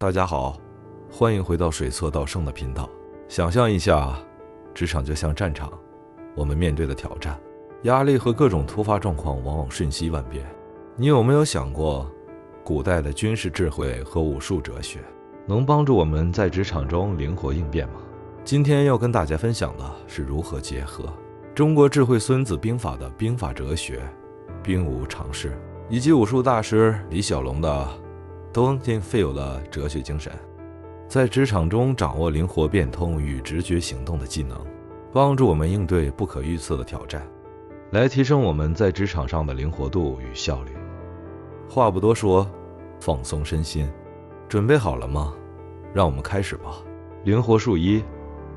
大家好，欢迎回到水测道胜的频道。想象一下，职场就像战场，我们面对的挑战、压力和各种突发状况往往瞬息万变。你有没有想过，古代的军事智慧和武术哲学能帮助我们在职场中灵活应变吗？今天要跟大家分享的是如何结合中国智慧孙子兵法的兵法哲学、兵无常势，以及武术大师李小龙的 Don't think feel 的哲学精神，在职场中掌握灵活变通与直觉行动的技能，帮助我们应对不可预测的挑战，来提升我们在职场上的灵活度与效率。话不多说，放松身心，准备好了吗？让我们开始吧。灵活术一，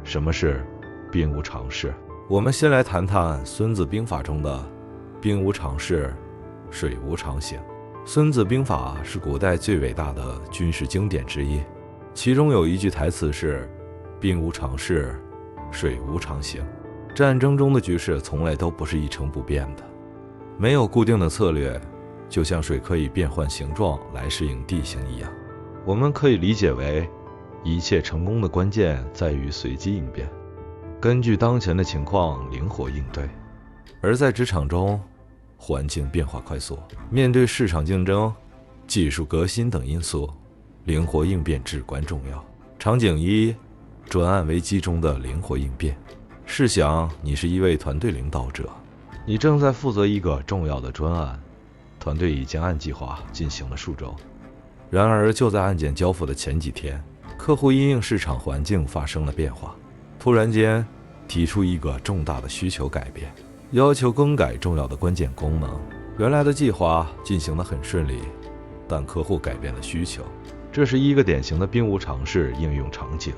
什么是兵无常势？我们先来谈谈孙子兵法中的兵无常势，水无常形。孙子兵法是古代最伟大的军事经典之一，其中有一句台词是兵无常势，水无常形。战争中的局势从来都不是一成不变的，没有固定的策略，就像水可以变换形状来适应地形一样。我们可以理解为，一切成功的关键在于随机应变，根据当前的情况灵活应对。而在职场中，环境变化快速，面对市场竞争、技术革新等因素，灵活应变至关重要。场景一，专案危机中的灵活应变。试想你是一位团队领导者，你正在负责一个重要的专案，团队已经按计划进行了数周，然而就在案件交付的前几天，客户因应市场环境发生了变化，突然间提出一个重大的需求改变，要求更改重要的关键功能。原来的计划进行得很顺利，但客户改变了需求，这是一个典型的兵无常势应用场景。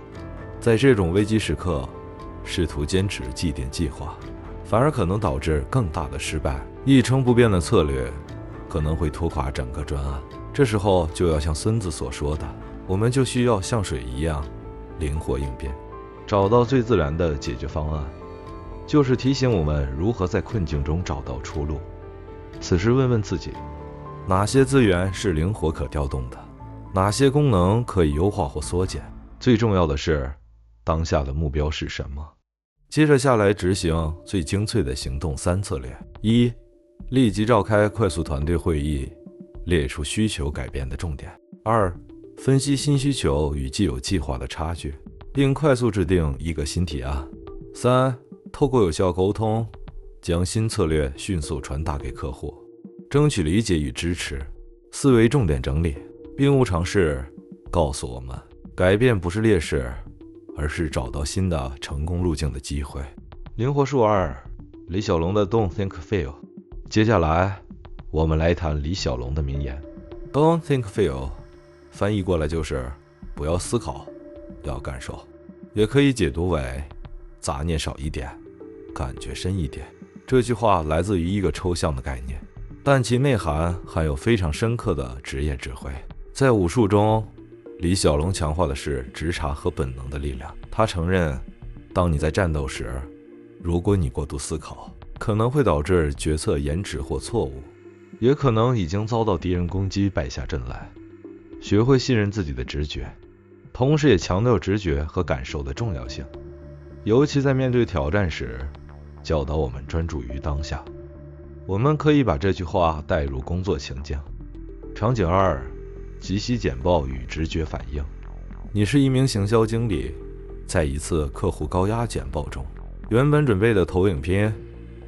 在这种危机时刻，试图坚持既定计划，反而可能导致更大的失败。一成不变的策略可能会拖垮整个专案。这时候就要像孙子所说的，我们就需要像水一样灵活应变，找到最自然的解决方案，就是提醒我们如何在困境中找到出路。此时问问自己，哪些资源是灵活可调动的，哪些功能可以优化或缩减，最重要的是当下的目标是什么。接着下来执行最精粹的行动三策略。一，立即召开快速团队会议，列出需求改变的重点。二，分析新需求与既有计划的差距，并快速制定一个新提案。三，透过有效沟通，将新策略迅速传达给客户，争取理解与支持。思维重点整理，兵无常势告诉我们，改变不是劣势，而是找到新的成功路径的机会。灵活术二，李小龙的 Don't think feel。 接下来我们来谈李小龙的名言 Don't think feel， 翻译过来就是不要思考，要感受，也可以解读为杂念少一点，感觉深一点。这句话来自于一个抽象的概念，但其内涵含有非常深刻的职业智慧。在武术中，李小龙强化的是直察和本能的力量。他承认，当你在战斗时，如果你过度思考，可能会导致决策延迟或错误，也可能已经遭到敌人攻击败下阵来。学会信任自己的直觉，同时也强调直觉和感受的重要性，尤其在面对挑战时，教导我们专注于当下。我们可以把这句话带入工作情境。场景二，即席简报与直觉反应。你是一名行销经理，在一次客户高压简报中，原本准备的投影片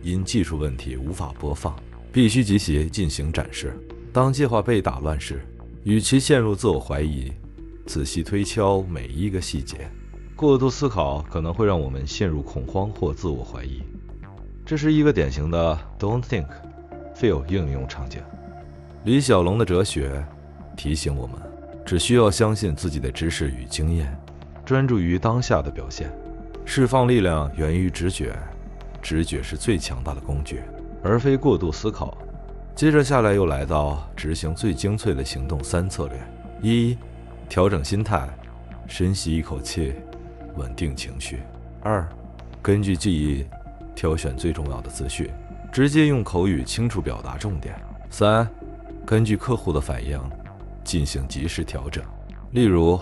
因技术问题无法播放，必须即席进行展示。当计划被打乱时，与其陷入自我怀疑，仔细推敲每一个细节。过度思考可能会让我们陷入恐慌或自我怀疑。这是一个典型的 Don't think feel 应用场景。李小龙的哲学提醒我们，只需要相信自己的知识与经验，专注于当下的表现。释放力量源于直觉，直觉是最强大的工具，而非过度思考。接着下来又来到执行最精粹的行动三策略。一，调整心态，深吸一口气，稳定情绪。二，根据记忆挑选最重要的资讯，直接用口语清楚表达重点。三，根据客户的反应进行及时调整。例如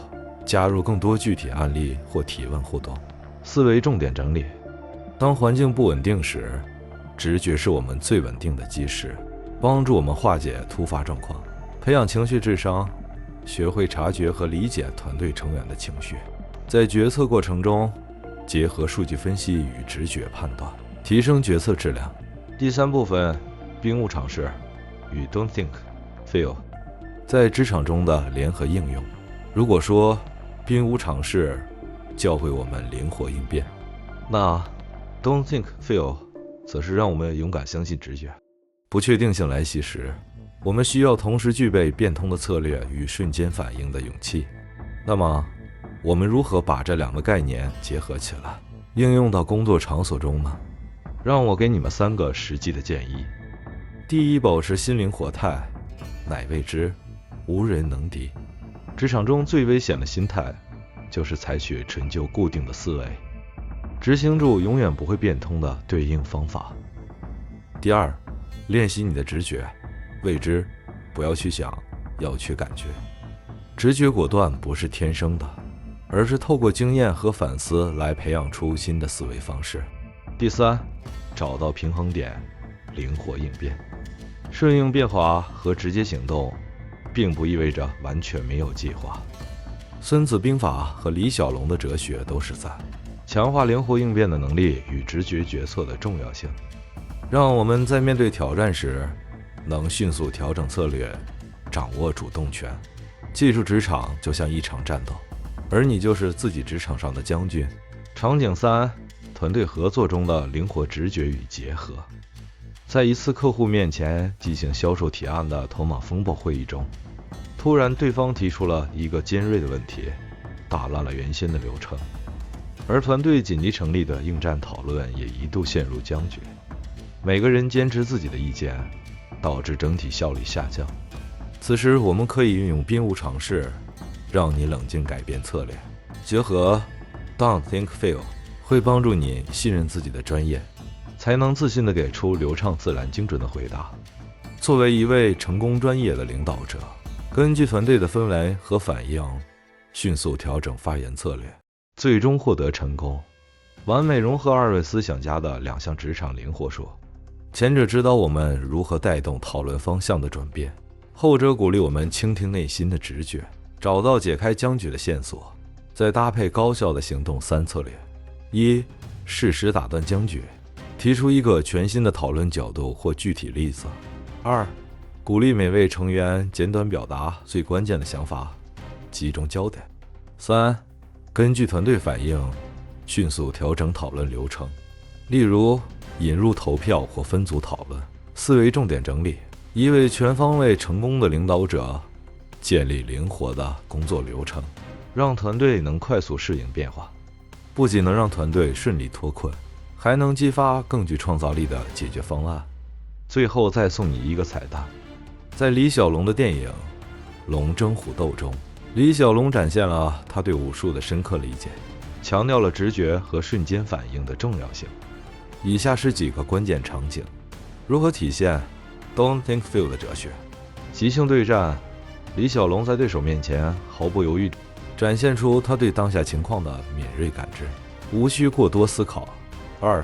加入更多具体案例或提问互动。思维重点整理：当环境不稳定时，直觉是我们最稳定的基石，帮助我们化解突发状况，培养情绪智商，学会察觉和理解团队成员的情绪。在决策过程中，结合数据分析与直觉判断，提升决策质量。第三部分，兵务尝试与 Don't Think Feel 在职场中的联合应用。如果说兵务尝试教会我们灵活应变，那 Don't Think Feel 则是让我们勇敢相信直觉。不确定性来袭时，我们需要同时具备变通的策略与瞬间反应的勇气。那么我们如何把这两个概念结合起来，应用到工作场所中呢？让我给你们3个实际的建议。第一，保持心灵活态，乃未知，无人能敌。职场中最危险的心态，就是采取陈旧固定的思维，执行住永远不会变通的对应方法。第二，练习你的直觉，未知，不要去想，要去感觉。直觉果断不是天生的，而是透过经验和反思来培养出新的思维方式。第三，找到平衡点，灵活应变。顺应变化和直接行动，并不意味着完全没有计划。孙子兵法和李小龙的哲学都是在强化灵活应变的能力与直觉决策的重要性，让我们在面对挑战时能迅速调整策略，掌握主动权。记住，职场就像一场战斗，而你就是自己职场上的将军。场景3，团队合作中的灵活直觉与结合。在一次客户面前进行销售提案的头脑风暴会议中，突然对方提出了一个尖锐的问题，打乱了原先的流程，而团队紧急成立的应战讨论也一度陷入僵局。每个人坚持自己的意见，导致整体效率下降。此时我们可以运用兵务尝试，让你冷静改变策略，结合 Don't Think Feel 会帮助你信任自己的专业，才能自信地给出流畅自然精准的回答。作为一位成功专业的领导者，根据团队的氛围和反应，迅速调整发言策略，最终获得成功。完美融合2位思想家的2项职场灵活术，前者指导我们如何带动讨论方向的转变，后者鼓励我们倾听内心的直觉，找到解开僵局的线索，再搭配高效的行动3策略。1. 适时打断僵局，提出一个全新的讨论角度或具体例子。2. 鼓励每位成员简短表达最关键的想法，集中焦点。3. 根据团队反应，迅速调整讨论流程，例如引入投票或分组讨论。思维重点整理：一位全方位成功的领导者，建立灵活的工作流程，让团队能快速适应变化，不仅能让团队顺利脱困，还能激发更具创造力的解决方案。最后再送你一个彩蛋，在李小龙的电影《龙争虎斗》中，李小龙展现了他对武术的深刻理解，强调了直觉和瞬间反应的重要性。以下是几个关键场景，如何体现 Don't Think Feel 的哲学。即兴对战，李小龙在对手面前毫不犹豫，展现出他对当下情况的敏锐感知，无需过多思考。2.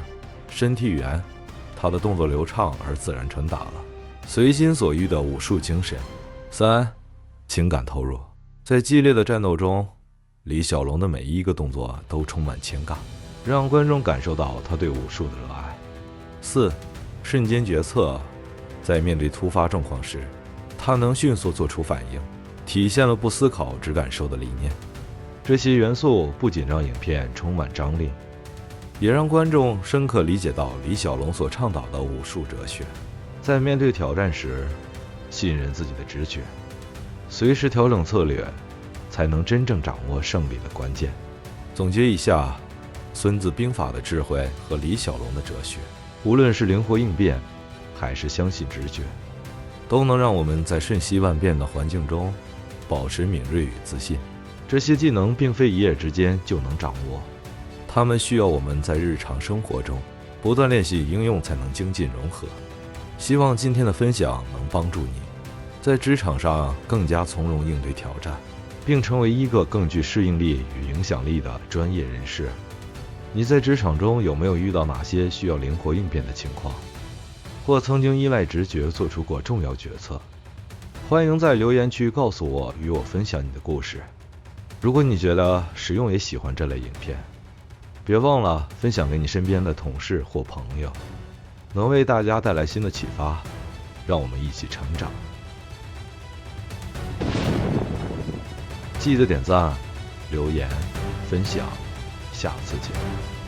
身体语言，他的动作流畅而自然传达了随心所欲的武术精神。3. 情感投入，在激烈的战斗中，李小龙的每一个动作都充满情感，让观众感受到他对武术的热爱。4. 瞬间决策，在面对突发状况时，他能迅速做出反应，体现了不思考只感受的理念。这些元素不仅让影片充满张力，也让观众深刻理解到李小龙所倡导的武术哲学。在面对挑战时，信任自己的直觉，随时调整策略，才能真正掌握胜利的关键。总结一下，孙子兵法的智慧和李小龙的哲学，无论是灵活应变，还是相信直觉，都能让我们在瞬息万变的环境中保持敏锐与自信。这些技能并非一夜之间就能掌握，它们需要我们在日常生活中不断练习应用，才能精进融合。希望今天的分享能帮助你在职场上更加从容应对挑战，并成为一个更具适应力与影响力的专业人士。你在职场中有没有遇到哪些需要灵活应变的情况，或曾经依赖直觉做出过重要决策？欢迎在留言区告诉我，与我分享你的故事。如果你觉得实用，也喜欢这类影片，别忘了分享给你身边的同事或朋友，能为大家带来新的启发。让我们一起成长。记得点赞、留言、分享，下次见。